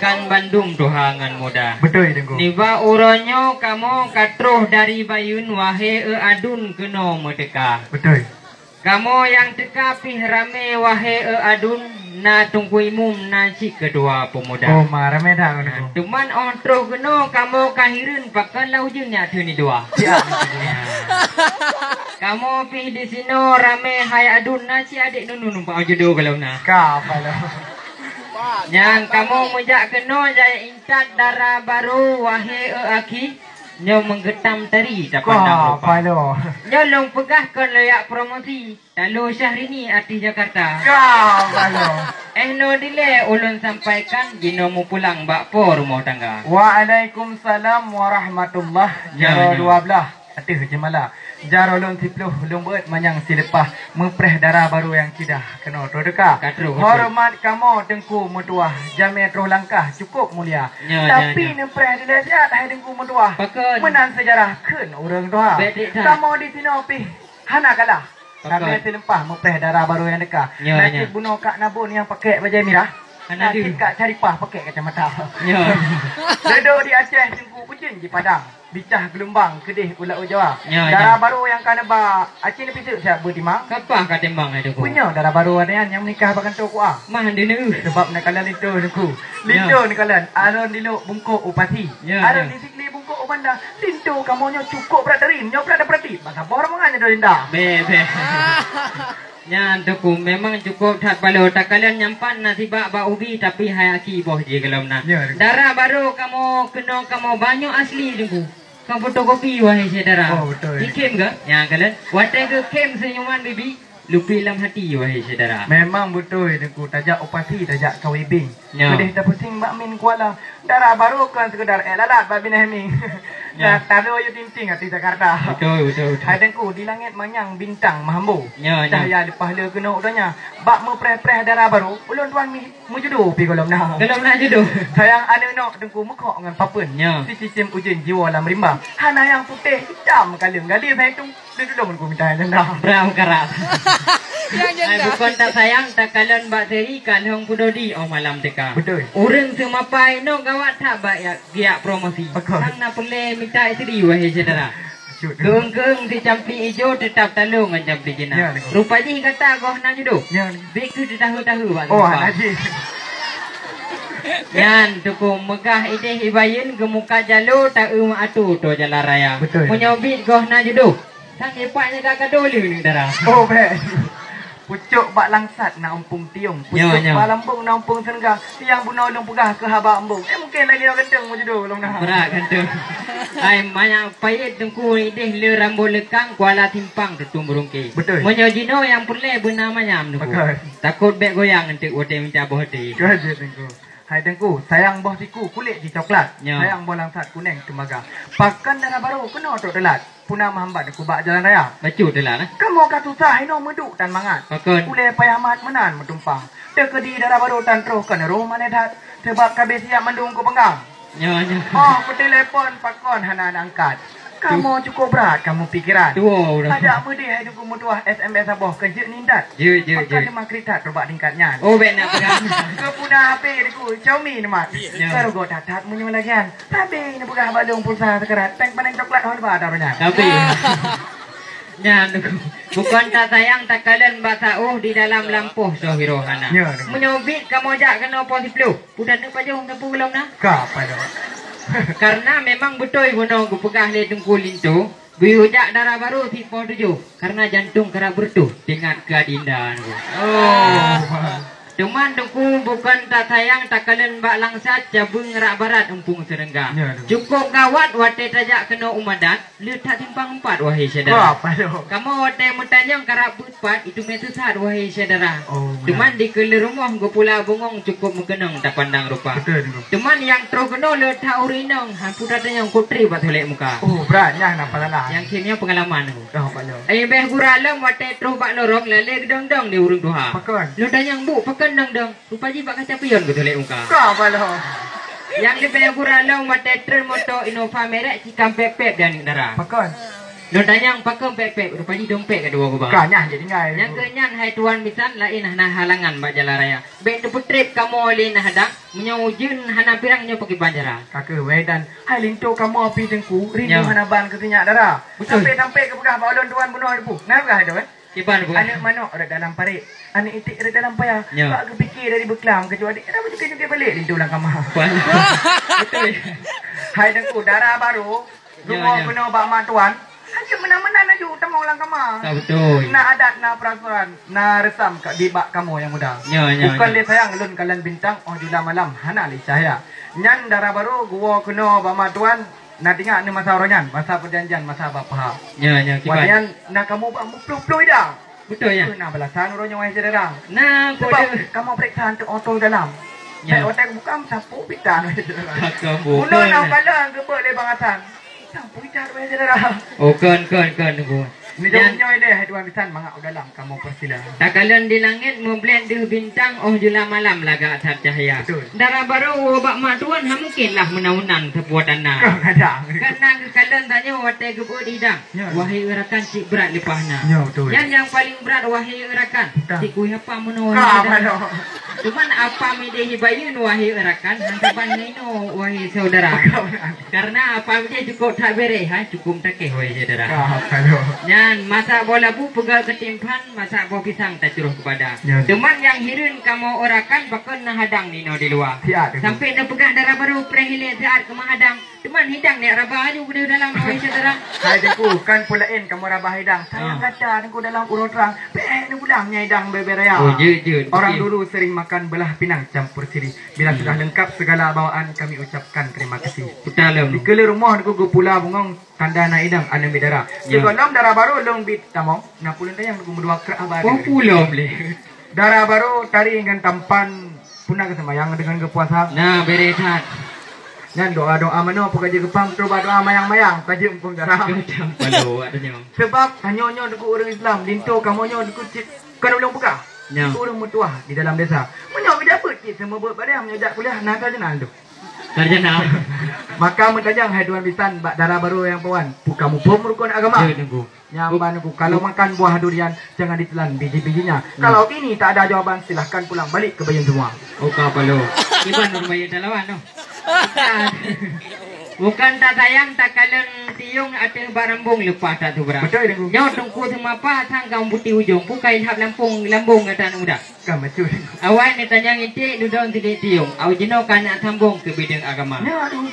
kan Bandung dohangan muda. Betul dengku. Niba uronyo kamu katruh dari bayun wahe adun keno medeka. Betul. Kamu yang teka pih rame wahe adun na tungku imum na si kedua pemuda. Oh marame dah dengku. Cuman ontro keno kamu kahirin pakan laujunnya tuni dua. Ya. Kamu pih di sini rame hai adun na si adik nunu numpak jodoh kalau na. Kapalo. Yang kamu mujak keno jaya incat darah baru wahe aki nyo menggetam tari tak pandang rupa. Kapalo. Nyo long pegah kon layak promosi Talo Syahrini artis Jakarta. Kapalo. No dile ulun sampaikan jino mu pulang bakpo rumah tangga. Waalaikumsalam warahmatullahi Ya, wabarakatuh. 12 artis jemala. Jaro lon 10 lon beut manyang silepah mempreh darah baru yang kidah kena tu deka. Hormat kamu tengku mutuah jame terus langkah cukup mulia. Tapi nempreh dia siat hai tengku mutuah. Menan sejarah keun urang doa. Kamu di sini pi hana kalah. Kami silepah mempreh darah baru yang deka. Nanti bunuh kak Nabun yang pakai baju merah. Nanti kak Caripah pakai kacamata. Duduk di Aceh tengku kucing di Padang. Bicah gelombang kedih ulat Jawa. Darah baru yang kena ba Aceh ni pisuk siap bertimbang. Kapah kat timbang itu ku? Punya darah baru ada yang menikah bakan tu ku ah. Mah dia ni. Sebab nak kalan itu ku. Lintu ni kalan aron diluk bungkuk upati. Aron disikli bungkuk upanda. Lintu kamunya cukup berat terim, nyo berat berarti. Masa borong manganya do linda. Be. Nya tuku memang cukup tak palo tak kalian nyampan nasi bak ubi tapi hayaki boh je kalau nak. Darah baru kamu kena kamu banyak asli tuku. Kamu fotokopi wahai saudara. Oh betul. Ikem ke? Ya kalian. Watai ke kem senyuman bibi. Lupi dalam hati wahai saudara. Memang betul dengku tajak upati tajak kawibing. Kedih dah pusing Mbak Min kuala. Darah baru kan sekedar lalat Mbak Bin Heming. Dah taruh you tinting hati Jakarta. Betul. Hai dengku di langit manyang bintang mahambu. Ya. Cahaya lepas le kena udahnya. Bak mempreh-preh darah baru. Ulun tuan mu jodoh pi kolom nah. Kolom nak jodoh. Sayang ada nak dengku mekok dengan papen. Si sistem ujian jiwa dalam rimba. Hana yang putih hitam kalung gadis saya tu duduk menku minta dah. Brown karat. Bukan tak sayang tak kalian bak seri kan hong pudodi malam teka. Betul. Orang semapai no gawat tak bak giat promosi. Sang nak boleh minta isteri wahai saudara. Keung-keung si campi hijau tetap talung dengan campi jenah. Rupanya kata kau nak jodoh. Bik tu tahu-tahu bak. Oh haji. Yan tuku megah ideh ibayin ke muka jalur tak atu tu jalan raya. Betul. Menyobit kau nak jodoh. Sang ipaknya kakak dulu ni darah. Oh be. Pucuk bak langsat nak umpung tiung. Pucuk bak lambung nak umpung senengah. Tiang bunuh ulung pegah ke haba embung. Mungkin lagi orang kenteng mu jodoh ulung nah. Berat kenteng. Ai banyak payet tengku ideh le rambut lekang kuala timpang tutung burungke. Betul. Menyojino yang perle bernamanya tengku. Takut beg goyang nanti wote minta boh hati. Gaje tengku. Hai dengku, sayang boh siku kulit di coklat. Sayang boh langsat kuning tembaga. Pakan darah baru kena tok delat. Punah mahambat aku bak jalan raya. Bacu delat Kamu kat susah ino meduk tan mangat. Pakan. Ule payah mat menan metumpang. Tekedi darah baru tan terus kena roh manedat. Sebab kabeh siap mendung ku penggang. Oh, telepon pakon hana angkat. Kamu cukup berat kamu pikiran. Ada mudi hai duku mutuah SMS aboh kerja nindat. Pakai demang kritat robak tingkatnya. Oh ben nak pegang. Ke punah HP deku Xiaomi nama. Baru go tatat munyo lagian. Tapi ni bugah balung pulsa sekerat. Tank paneng coklat hon ba darunya. Tapi nya bukan tak sayang tak kalian bahasa di dalam lampuh sohirohana. Menyobit kamu jak kena apa siplu. Budak nak pajong ke pulau nah. Ka apa dah. Karena memang betul guna aku pegah le tungku lintu. Bihujak darah baru si 7 karena jantung kerap bertuh dengan keadindan. Cuman tungku bukan tak sayang tak kalian bak langsat jabung rak barat umpung serengga. Cukup gawat wate tajak kena umadat letak timpang 4 wahai saudara. Kamu wate mutanjang kerap berpat itu mesesat wahai saudara. Cuman di kele rumah go pula bungong cukup mengenang tak pandang rupa. Cuman yang terus kena letak urinang hampu datang yang kutri bat holek muka. Oh beratnya napa lah. Yang kimnya pengalaman tu. Ai beh guralam wate terus bak lorong lele gedang-dang di urung doha. Lu tanyang bu pakan dang-dang. Rupaji bak kaca pion betul lek muka. Apa lo? Yang di beh guralam wate tren motor Innova merek cikam pepep dan darah. Pakan. Lo tanya pakai pek-pek rupanya dompet kedua gua bang. Kanya jadi ngai. Yang kenyan hai tuan bisan lain nah halangan ba jalan raya. Bek de putrip kamu oleh nah hadang menyujun hana pirang nyo pakai banjara. Kakek wedan hai linto kamu api tengku rindu hana ban ketenya dara. Sampai ke begah balon tuan bunuh debu. Nah begah itu kan. Kiban bu. Anak manok ada dalam parit. Anak itik ada dalam payah. Pak kepikir dari Beklam ke Juadik. Kenapa juga balik linto ulang kamar. Betul. Hai tengku darah baru. Rumah penuh bak mak tuan. Hanya menang-menang aja utama ulang kamar. Betul. Na adat, na peraturan, na resam kat di bak kamu yang muda. Bukan le sayang lun kalan bintang oh jula malam hana li cahaya. Nyan darah baru gua kena bak mak tuan. Na tinggal ni masa oranyan, masa perjanjian, masa bapa. Wadian na kamu bak muplu-plu dah. Betul ya. Na belasan orangnya wahai saudara. Nah, sebab kamu periksa untuk auto dalam. Saya otak buka sapu pitan wahai saudara. Bunuh nak kalah ke le bang Hasan. Sapu pitan wahai saudara. Oh kan gua. Ni jauh-jauh deh hai tuan bisan mangak dalam kamu persila. Tak kalian di langit memblend di bintang oh jula malam laga atas cahaya. Darah baru bak mak tuan mungkinlah menaunan sebuah tanah. Kadang. Karena kalian tanya wate gebut hidang. Wahai urakan cik berat lepahna. Yang paling berat wahai urakan. Cik kuih apa menawar. Cuman apa midehi bayun wahai urakan hantapan nino wahai saudara. Karena apa dia cukup tak beres cukup takeh wahai saudara. Dan masak bola bu pegal ketimpan, masak bola pisang tak curuh kepada. Cuman yang hirun kamu orakan bakal nak hadang ni no di luar. Sampai nak pegang darah baru prehile saat kamu hadang. Cuman hidang ni rabah aja di dalam wahai saudara. Hai deku kan pulain kamu rabah hidang. Sayang kata deku dalam urut terang. Ni pulangnya hidang beberaya. Oh je. Orang dulu sering makan belah pinang campur siri. Bila sudah lengkap segala bawaan kami ucapkan terima kasih. Betul. Di kele rumah deku pula bungong tanda na hidang anu darah. Sebelum darah baru long bit tamong na pulun tayang deku dua kera abad. Oh pulau boleh. Darah baru tari dengan tampan punah kesemayang dengan kepuasan. Nah beresan. Dan doa-doa mana apa kerja kepam coba doa mayang-mayang kerja empung darah. Sebab hanya deku orang Islam linto kamonyo deku kan ulung buka. Orang mutuah di dalam desa. Menyo we dapat semua buat pada menyajak kuliah nak sarjana tu. Sarjana. Maka mentajang hai tuan bisan bak darah baru yang puan. Kamu pun rukun agama. Nyamban aku kalau makan buah durian jangan ditelan biji-bijinya. Kalau ini tak ada jawaban silahkan pulang balik ke bayan semua. Oh kapalo. Iban berbayan dalawan no. Bukan tak sayang tak kalian tiung atau barambung lepas tak tu berapa. Betul dengu. Nyaw tungku sama apa sangkang putih ujung pukai hap lambung kata muda. Kan betul. Awak ni tanya ngiti duduk tidak tiung. Awak jeno kana sambung ke bidang agama.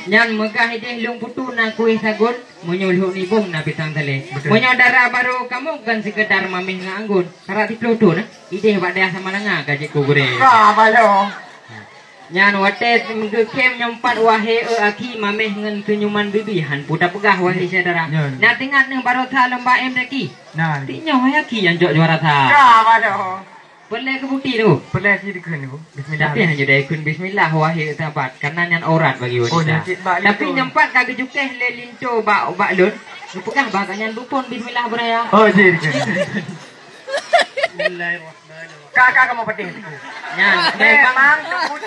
Nyan megah ide lung putu na kuih sagun menyuluh ni bung na pisang tele. Menyo darah baru kamu kan sekedar mamih nganggun. Karak di pelodo na. Ide bak dia sama langa gaji ku gure. Ka balo. Nyan wate kem nyempat wahai aki mameh ngen kenyuman bibihan puta pegah wahai saudara. Nah tinggal neng baru tha lembah em deki. Nah tinya wahai aki yang jok juara tha. Ka balo. Boleh ke bukti tu? Boleh sih dikun tu. Bismillah. Tapi hanya dah ikun bismillah wahai sahabat karena nyan aurat bagi wanita. Tapi nyempat kagak jukeh le linco bak lun. Pegah bak nyan dupun bismillah beraya. Oh ji dikun. Bismillahirrahmanirrahim. Kakak kamu pedih tu. Memang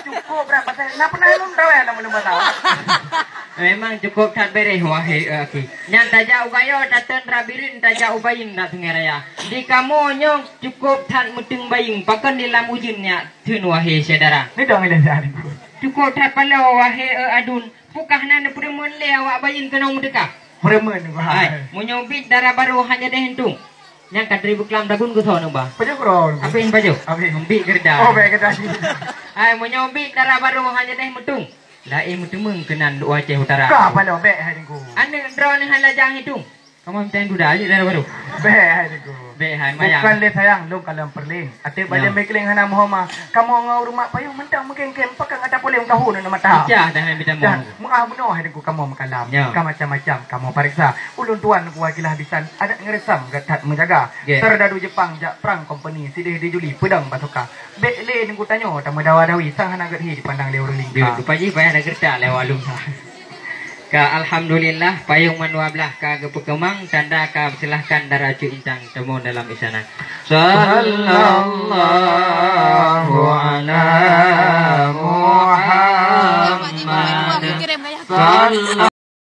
cukup berapa saya. Nak pernah belum tahu ya nama tahu. Memang cukup tak beres wahai aki. Nyan tajak ugayo datang rabirin tajak ubayin dak sungai raya. Di kamu nyong cukup tak muting baying pakan di lam ujinnya tun wahai saudara. Ni dong ile sari. Cukup tak pala wahai adun. Pukah nana premen le awak bayin kena mudekah. Premen wahai. Menyobit darah baru hanya dah hentung. Yang kadri buklam dagun ku sono ba. Paju kron. Apa yang baju? Mbik gerda. Oh baik gerda. Ai menyobit darah baru hanya dah metung. Lain mutemeng kenan duk Aceh Utara. Ka palo bek hai dingku. Ane drone ni halajang hitung. Kamu minta duda aje darah baru. Bek hai dingku. Bek hai mayang. Bukan le sayang lu kalau perling. Ate bade mekling hana mohoma. Kamu ngau rumah payung mentang mengkem pakai ngata boleh ngkahu na mata. Icah dah bida mo. Mengah buno hai dingku kamu makalam. Ka macam-macam kamu periksa. Ulun tuan ku wakilah bisan ada ngeresam gatat menjaga. Serdadu Jepang jak perang company sidih di Juli pedang basuka. Bek le dingku tanyo tamu dawa-dawi sang hana gedhi dipandang le uruling. Dia lupa je bayar gerda lewalum. Ka alhamdulillah payung manua belah ka kepekemang tanda ka silahkan darah cu intang temu dalam istana. Sallallahu ala Muhammad.